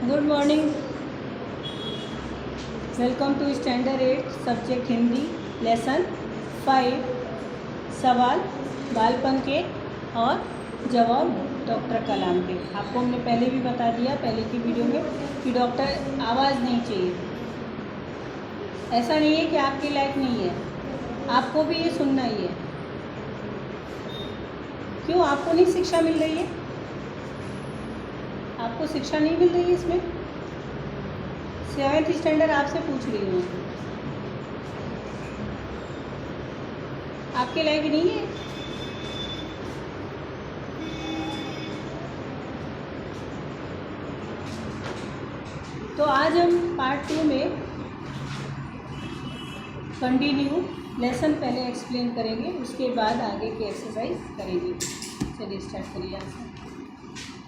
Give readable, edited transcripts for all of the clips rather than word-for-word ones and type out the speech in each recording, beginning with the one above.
Good morning. Welcome to standard 8 subject Hindi lesson 5 सवाल बालपन के और जवाब डॉक्टर कलाम के। आपको हमने पहले भी बता दिया पहले की वीडियो में कि डॉक्टर आवाज़ नहीं चाहिए। ऐसा नहीं है कि आपके लायक नहीं है, आपको भी ये सुनना ही है। क्यों आपको नहीं शिक्षा मिल रही है? आपको शिक्षा नहीं मिल रही है इसमें? 7th स्टैंडर्ड आपसे पूछ रही हूँ, आपके लायक नहीं है? तो आज हम पार्ट 2 में कंटिन्यू लेसन पहले एक्सप्लेन करेंगे, उसके बाद आगे की एक्सरसाइज करेंगे। चलिए स्टार्ट करिए आपसे।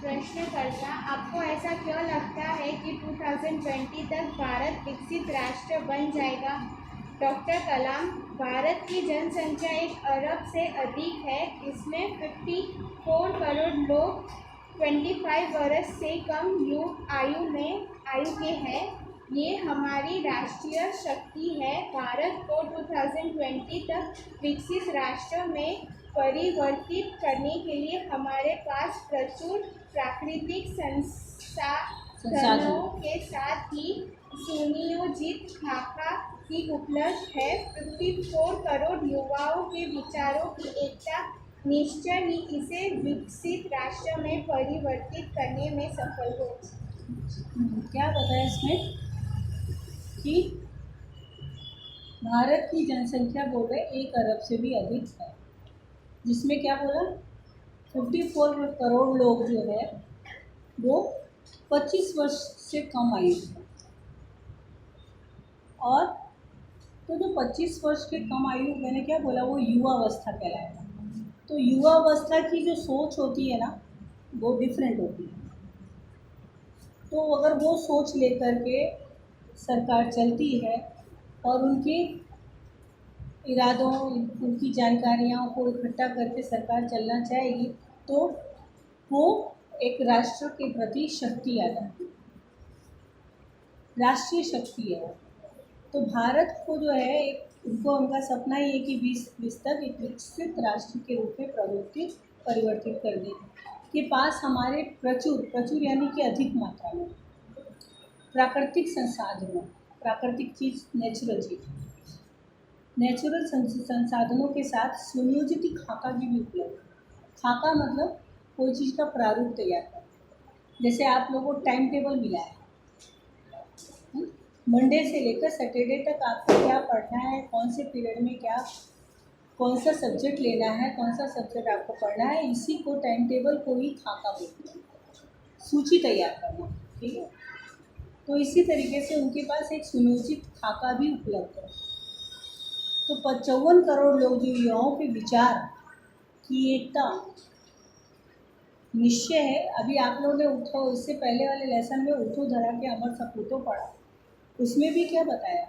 प्रश्नकर्ता, आपको ऐसा क्यों लगता है कि 2020 तक भारत विकसित राष्ट्र बन जाएगा? डॉक्टर कलाम, भारत की जनसंख्या 1 अरब से अधिक है। इसमें 54 करोड़ लोग 25 वर्ष से कम आयु के हैं। ये हमारी राष्ट्रीय शक्ति है। भारत को 2020 तक विकसित राष्ट्र में परिवर्तित करने के लिए हमारे पास प्रचुर प्राकृतिक संसाधनों के साथ ही सुनियोजित खाका की उपलब्ध है। 54 करोड़ युवाओं के विचारों की एकता निश्चय ही इसे विकसित राष्ट्र में परिवर्तित करने में सफल हो। क्या बताया इसमें कि भारत की जनसंख्या बोल रहे 1 अरब से भी अधिक है, जिसमें क्या बोला 54 करोड़ लोग जो है वो 25 वर्ष से कम आयु है। और तो जो 25 वर्ष के कम आयु मैंने क्या बोला वो युवावस्था कहलाएगा। तो युवावस्था की जो सोच होती है ना वो डिफरेंट होती है। तो अगर वो सोच लेकर के सरकार चलती है और उनके इरादों उनकी जानकारियों को इकट्ठा करके सरकार चलना चाहेगी तो वो एक राष्ट्र के प्रति शक्ति आ जाती है, राष्ट्रीय शक्ति है। तो भारत को जो है उनको उनका सपना ये है कि 20 तक एक विकसित राष्ट्र के रूप में परिवर्तित कर दें। के पास हमारे प्रचुर यानी कि अधिक मात्रा में प्राकृतिक संसाधनों, प्राकृतिक चीज़ नेचुरल संसाधनों के साथ सुनियोजित खाका की भी उपलब्ध। खाका मतलब कोई चीज़ का प्रारूप तैयार करना। जैसे आप लोगों को टाइम टेबल मिला है, मंडे से लेकर सैटरडे तक आपको क्या पढ़ना है, कौन से पीरियड में क्या कौन सा सब्जेक्ट लेना है, कौन सा सब्जेक्ट आपको पढ़ना है, इसी को टाइम टेबल को ही खाका बोलते हैं, सूची तैयार करना। ठीक है, तो इसी तरीके से उनके पास एक सुनियोजित खाका भी उपलब्ध है। तो 55 करोड़ लोग जो युवाओं के विचार की एकता निश्चय है। अभी आप लोगों ने उठो इससे पहले वाले लेसन में उठो धरा के अमर सपूतों पढ़ा, उसमें भी क्या बताया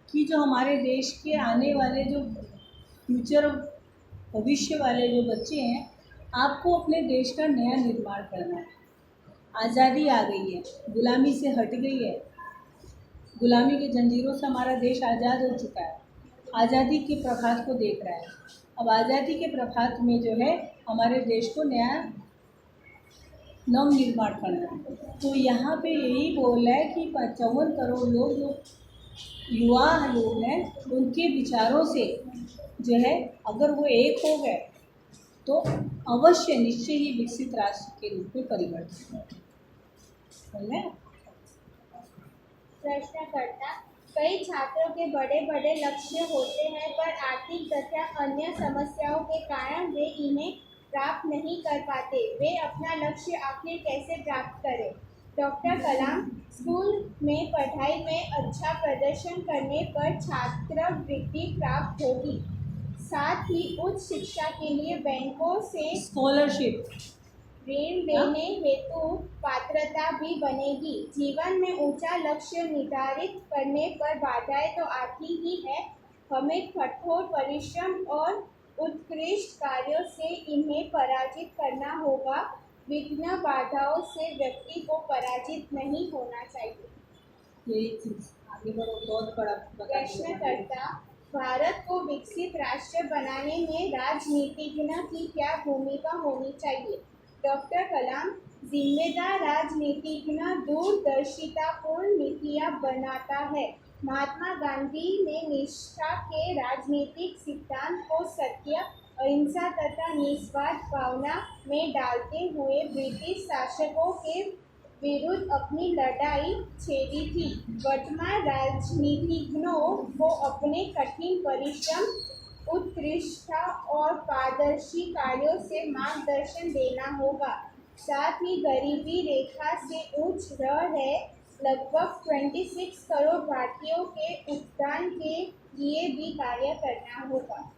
कि जो हमारे देश के आने वाले जो फ्यूचर भविष्य वाले जो बच्चे हैं, आपको अपने देश का नया निर्माण करना है। आज़ादी आ गई है, गुलामी से हट गई है, गुलामी की जंजीरों से हमारा देश आज़ाद हो चुका है, आज़ादी के प्रभात को देख रहा है। अब आज़ादी के प्रभात में जो है हमारे देश को नया नव निर्माण करना है। तो यहाँ पे यही बोल रहा है कि 55 करोड़ लोग जो युवा लोग हैं उनके विचारों से जो है अगर वो एक हो गए तो अवश्य निश्चय ही विकसित राष्ट्र के रूप में परिवर्तित होंगे। प्रश्नकर्ता, कई छात्रों के बड़े बड़े लक्ष्य होते हैं पर आर्थिक तथा अन्य समस्याओं के कारण वे इन्हें प्राप्त नहीं कर पाते। वे अपना लक्ष्य आखिर कैसे प्राप्त करें? डॉक्टर कलाम, स्कूल में पढ़ाई में अच्छा प्रदर्शन करने पर छात्रवृत्ति प्राप्त होगी। साथ ही उच्च शिक्षा के लिए बैंकों से स्कॉलरशिप ऋण लेने हेतु पात्रता भी बनेगी। जीवन में ऊंचा लक्ष्य निर्धारित करने पर बाधाएं तो आती ही है। हमें कठोर परिश्रम और उत्कृष्ट कार्यों से इन्हें पराजित करना होगा। विघ्न बाधाओं से व्यक्ति को पराजित नहीं होना चाहिए। यही चीज़ आगे बढ़ो, बहुत बड़ा बता दिया। प्रश्नकर्ता, भारत को विकसित राष्ट्र बनाने में राजनीतिज्ञ की क्या भूमिका होनी चाहिए? डॉक्टर कलाम, जिम्मेदार राजनीतिज्ञ दूरदर्शितापूर्ण नीतियाँ बनाता है। महात्मा गांधी ने निष्ठा के राजनीतिक सिद्धांत को सत्य, अहिंसा तथा निस्वार्थ भावना में डालते हुए ब्रिटिश शासकों के विरुद्ध अपनी लड़ाई छेड़ी थी। वर्तमान राजनीतिज्ञों को अपने कठिन परिश्रम, उत्कृष्टता और पारदर्शी कार्यों से मार्गदर्शन देना होगा। साथ ही गरीबी रेखा से ऊंच रहे लगभग 26 करोड़ भारतीयों के उत्थान के लिए भी कार्य करना होगा।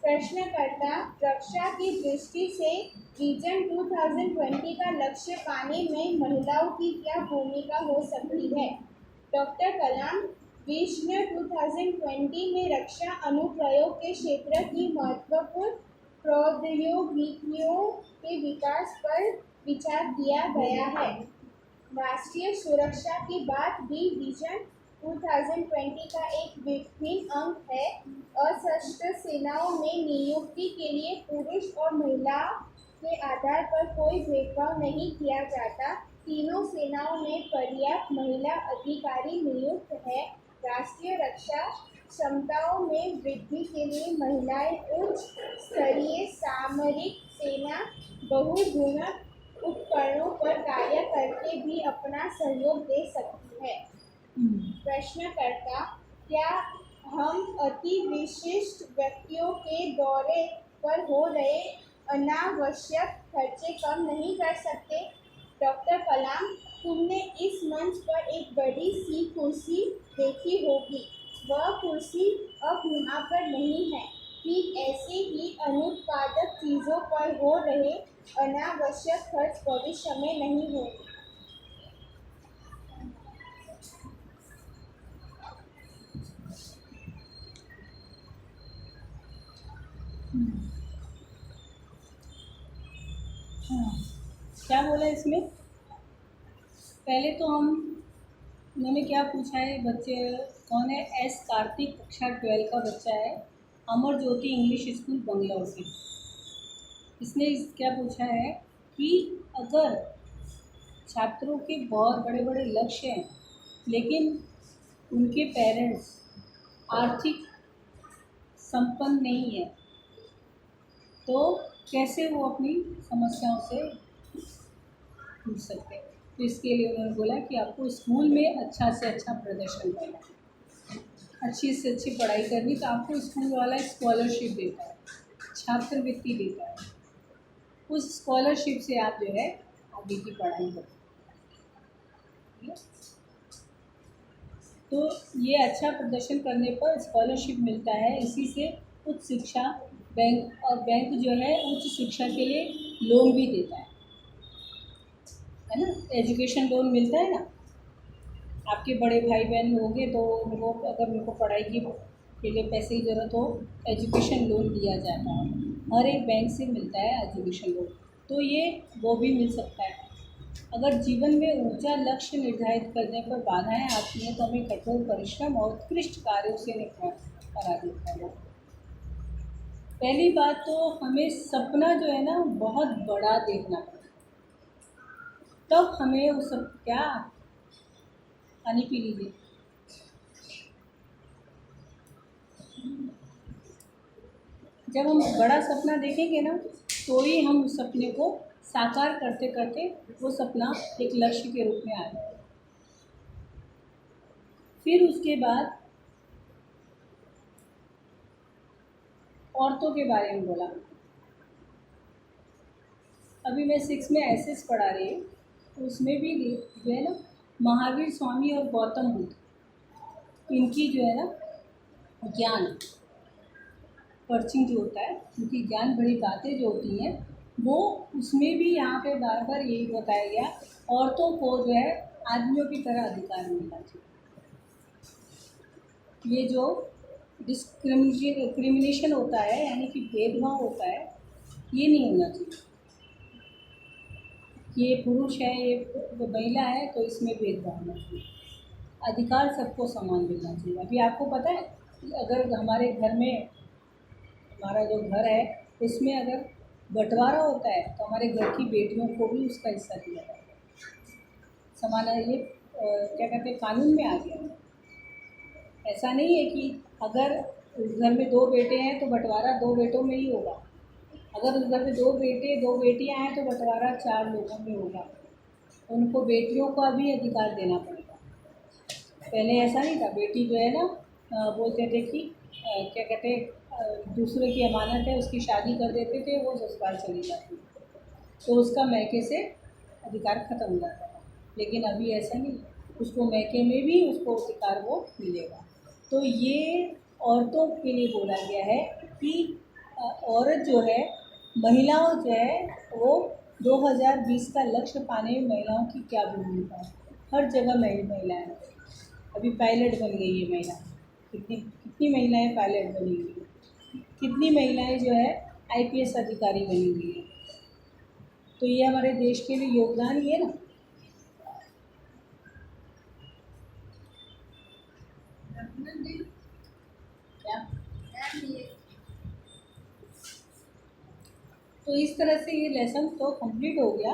प्रश्नकर्ता, रक्षा की दृष्टि से विजन 2020 का लक्ष्य पाने में महिलाओं की क्या भूमिका हो सकती है? डॉक्टर कलाम, विजन 2020 में रक्षा अनुप्रयोग के क्षेत्र की महत्वपूर्ण प्रौद्योगिकियों के विकास पर विचार किया गया है। राष्ट्रीय सुरक्षा की बात भी विजन 2020 का एक विभिन्न अंग है। असशस्त्र सेनाओं में नियुक्ति के लिए पुरुष और महिला के आधार पर कोई भेदभाव नहीं किया जाता। तीनों सेनाओं में पर्याप्त महिला अधिकारी नियुक्त है। राष्ट्रीय रक्षा क्षमताओं में वृद्धि के लिए महिलाएं उच्च स्तरीय सामरिक सेना बहुगुणक उपकरणों पर कार्य करके भी अपना सहयोग दे सकती है। प्रश्नकर्ता, क्या हम अति विशिष्ट व्यक्तियों के दौरे पर हो रहे अनावश्यक खर्चे कम नहीं कर सकते? डॉक्टर कलाम, तुमने इस मंच पर एक बड़ी सी कुर्सी देखी होगी। वह कुर्सी अब यहाँ पर नहीं है। ठीक ऐसे ही अनुत्पादक चीज़ों पर हो रहे अनावश्यक खर्च भविष्य में नहीं होंगे। हाँ, क्या बोला इसमें? पहले तो उन्होंने क्या पूछा है, बच्चे कौन है? एस कार्तिक, कक्षा 12 का बच्चा है, अमर ज्योति इंग्लिश स्कूल बंगलौर से। इसने क्या पूछा है कि अगर छात्रों के बहुत बड़े बड़े लक्ष्य हैं लेकिन उनके पेरेंट्स आर्थिक संपन्न नहीं है तो कैसे वो अपनी समस्याओं से जूझ सकते हैं। तो इसके लिए उन्होंने बोला कि आपको स्कूल में अच्छा से अच्छा प्रदर्शन करना है, अच्छी से अच्छी पढ़ाई करनी, तो आपको स्कूल वाला स्कॉलरशिप देता है, छात्रवृत्ति देता है। उस स्कॉलरशिप से आप जो है आगे की पढ़ाई करें। तो ये अच्छा प्रदर्शन करने पर स्कॉलरशिप मिलता है। इसी से उच्च शिक्षा बैंक, और बैंक जो है उच्च शिक्षा के लिए लोन भी देता है ना, एजुकेशन लोन मिलता है ना। आपके बड़े भाई बहन होंगे तो उनको अगर उनको पढ़ाई के लिए पैसे की ज़रूरत हो, एजुकेशन लोन दिया जाता है, हर एक बैंक से मिलता है एजुकेशन लोन। तो ये वो भी मिल सकता है। अगर जीवन में ऊंचा लक्ष्य निर्धारित करने पर बाधाएं आती हैं तो हमें कठोर परिश्रम और उत्कृष्ट कार्यों से पराजित करना। पहली बात तो हमें सपना जो है ना बहुत बड़ा देखना पड़ता, तब हमें वो सब क्या पानी पी लीजिए। जब हम बड़ा सपना देखेंगे ना तो ही हम उस सपने को साकार करते करते वो सपना एक लक्ष्य के रूप में आएगा। फिर उसके बाद औरतों के बारे में बोला। अभी मैं 6 में एसएस पढ़ा रही हूँ, तो उसमें भी जो है ना महावीर स्वामी और गौतम बुद्ध, इनकी जो है ना ज्ञान पर्चिंग जो होता है, उनकी ज्ञान भरी बातें जो होती हैं वो उसमें भी यहाँ पे बार बार यही बताया गया, औरतों को जो है आदमियों की तरह अधिकार मिलना चाहिए। ये जो डिस्क्रिमिनेशन होता है यानी कि भेदभाव होता है, ये नहीं होना चाहिए। कि ये पुरुष है, ये महिला है, तो इसमें भेदभाव नहीं चाहिए। अधिकार सबको समान मिलना चाहिए। अभी आपको पता है कि अगर हमारे घर में, हमारा जो घर है उसमें अगर बंटवारा होता है तो हमारे घर की बेटियों को भी उसका हिस्सा दिया जाता है। समान है ये, क्या कहते हैं, कानून में आ गया है। ऐसा नहीं है कि अगर उस घर में 2 बेटे हैं तो बंटवारा 2 बेटों में ही होगा। अगर उस घर में 2 बेटे 2 बेटियां हैं तो बंटवारा 4 लोगों में होगा। उनको बेटियों का भी अधिकार देना पड़ेगा। पहले ऐसा नहीं था। बेटी जो है ना, बोलते थे कि क्या कहते हैं, दूसरे की अमानत है, उसकी शादी कर देते थे, वो ससुराल चली जाती, तो उसका मैके से अधिकार ख़त्म हो जाता था। लेकिन अभी ऐसा नहीं है, उसको मैके में भी उसको अधिकार वो मिलेगा। तो ये औरतों के लिए बोला गया है कि औरत जो है, महिलाओं जो है, वो 2020 का लक्ष्य पाने में महिलाओं की क्या भूमिका है। हर जगह महिलाएं हैं। अभी पायलट बन गई है महिला, कितनी कितनी महिलाएं पायलट बनी हुई है, कितनी महिलाएं जो है आईपीएस अधिकारी बनी हुई है। तो ये हमारे देश के लिए योगदान ही है ना। क्या? तो इस तरह से ये लेसन तो कंप्लीट हो गया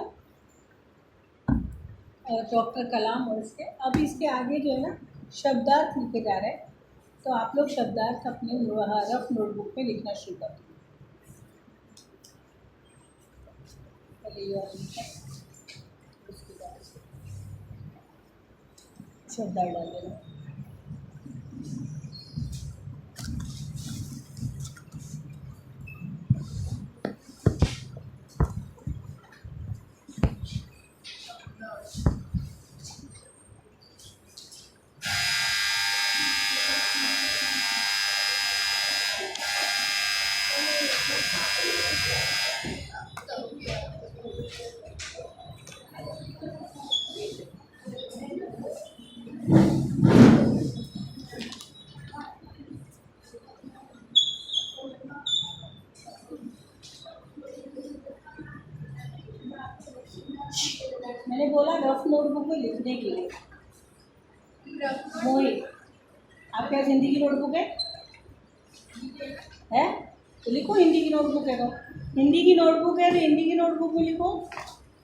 डॉक्टर कलाम और इसके। अब इसके आगे जो है ना शब्दार्थ लिखे जा रहे हैं, तो आप लोग शब्दार्थ अपने रफ नोटबुक में लिखना शुरू कर दीजिए। पहले ये वाला लिखा, उसके बाद शब्दार्थ डाल देना। मैंने बोला रफ नोटबुक में लिखने के लिए। मोहित, आपके पास हिंदी की नोटबुक है? तो लिखो हिंदी की नोटबुक है तो। हिंदी की नोटबुक है तो हिंदी की नोटबुक में लिखो,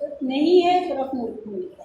तो नहीं है तो रफ नोटबुक में लिखो।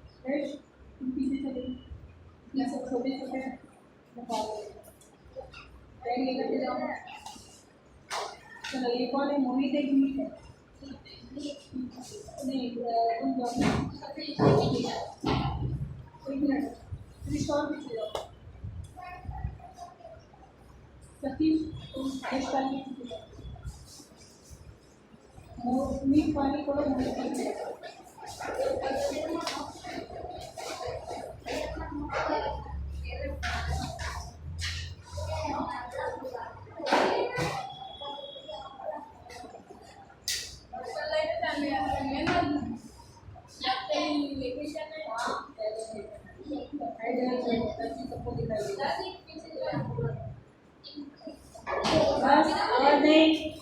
पीछे चले ये सब छोटे छोटे पेन लेकर के जाओ। चलो ये कौन है? मोहित एक मिनट है नहीं तुम जाओ एक मिनट रिश्ता पीछे जाओ सतीश तुम देश पाली मीट पानी करो बस और नहीं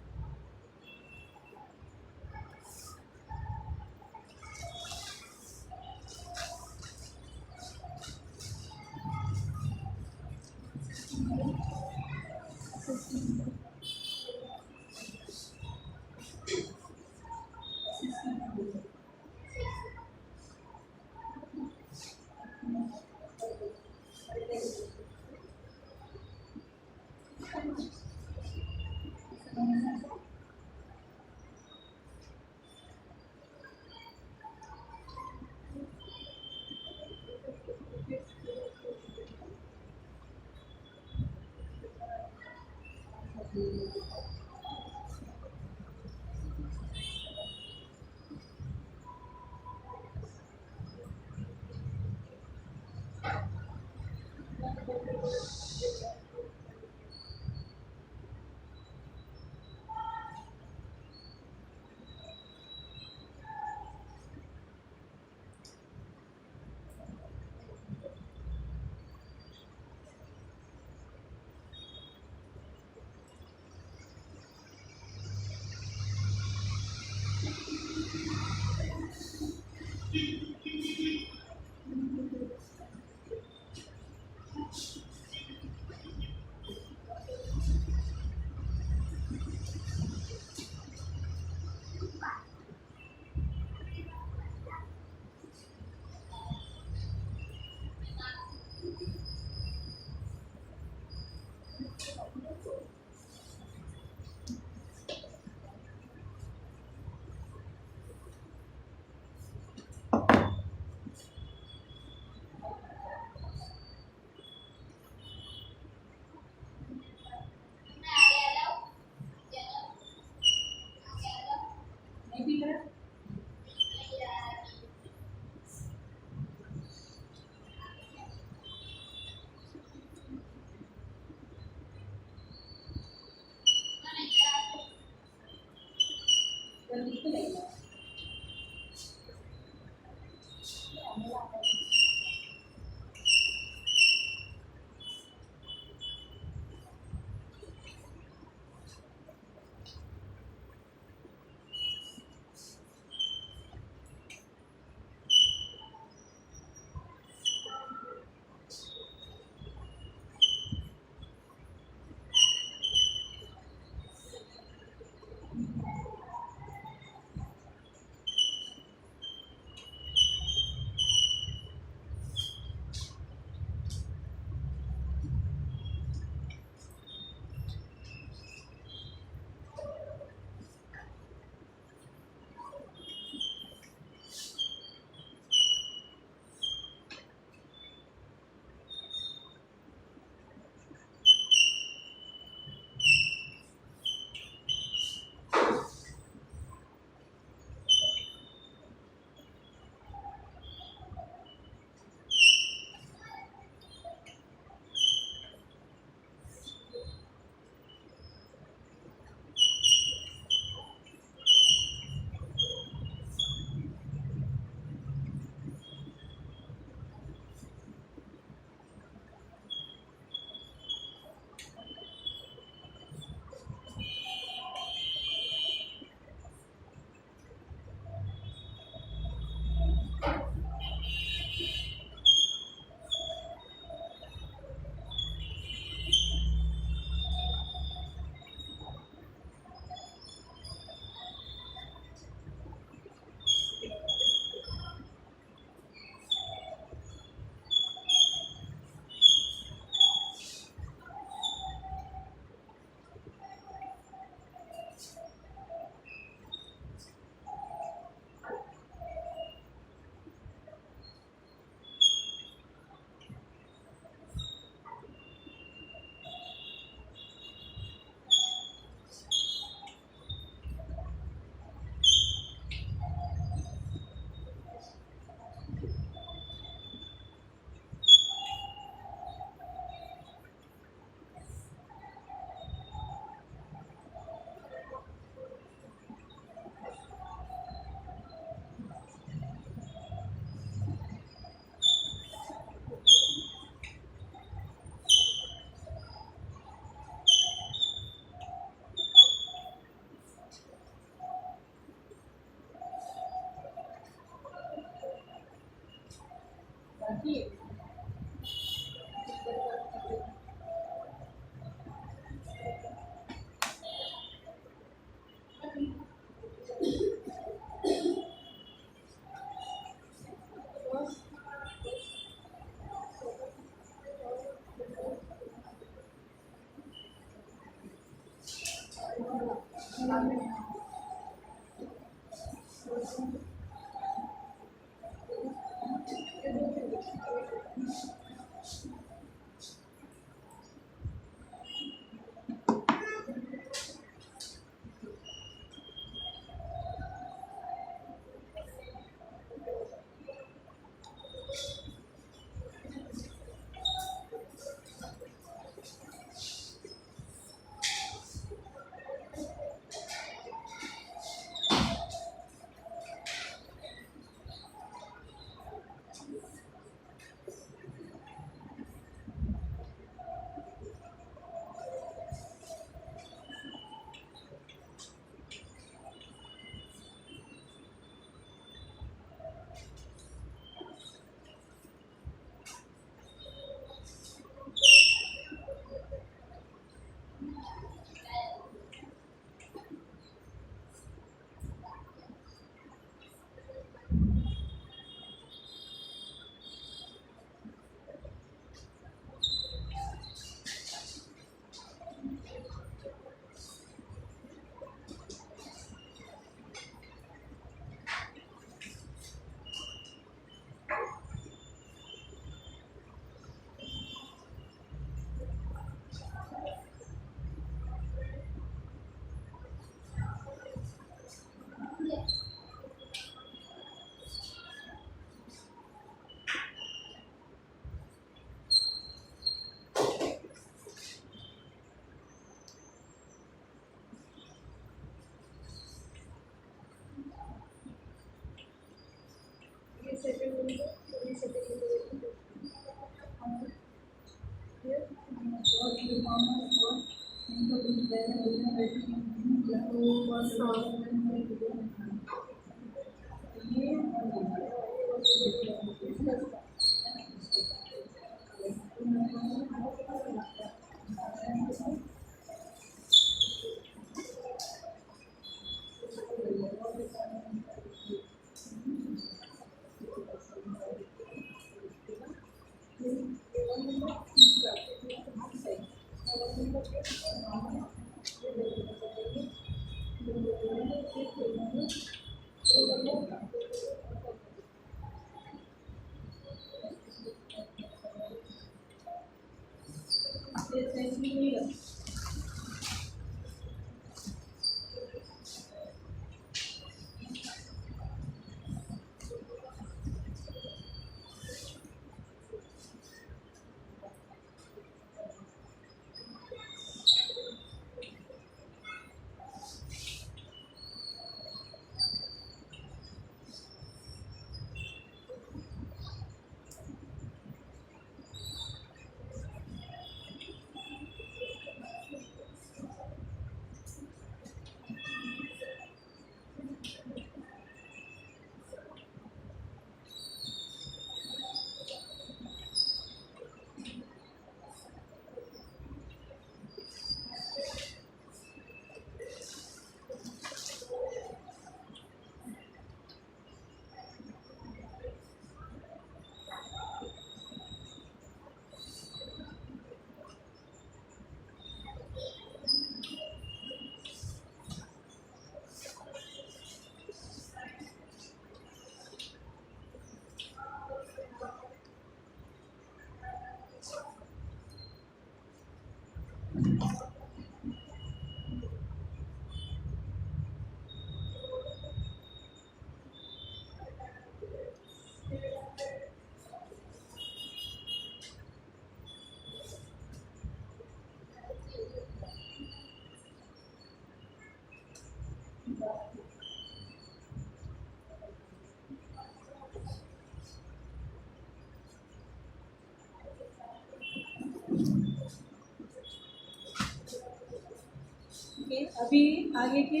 ओके, अभी आगे के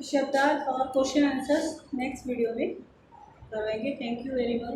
शब्दार्थ और क्वेश्चन आंसर्स नेक्स्ट वीडियो में करवाएंगे। Thank you very much.